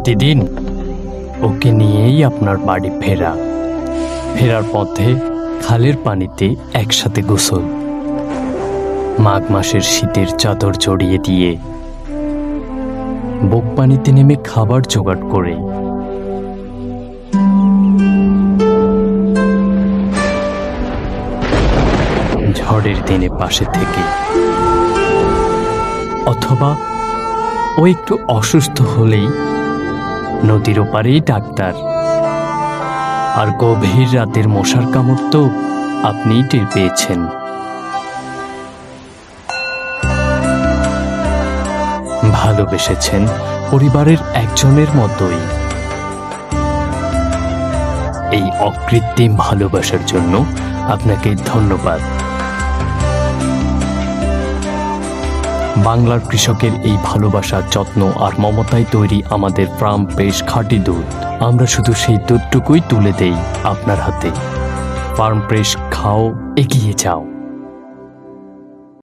প্রতিদিন ওকে নিয়েই আপনার বাড়ি ফেরার পথে খালের পানিতে একসাথে গোসল, মাঘ মাসের শীতের চাদর জড়িয়ে দিয়ে, বুক পানিতে নেমে খাবার জোগাড় করে, ঝড়ের দিনে পাশে থেকে, অথবা ও একটু অসুস্থ হলেই নদীর ওপারেই ডাক্তার। আর গভীর রাতের মশার কামড় তো আপনিই টের পেয়েছেন। ভালোবেসেছেন পরিবারের একজনের মতোই। এই অকৃত্রিম ভালোবাসার জন্য আপনাকে ধন্যবাদ। বাংলার কৃষকের এই ভালোবাসা, যত্ন আর মমতায় তৈরি আমাদের ফার্ম ফ্রেশ খাঁটি দুধ। আমরা শুধু সেই দুধটুকুই তুলে দেই আপনার হাতে। ফার্ম ফ্রেশ, খাও, এগিয়ে যাও।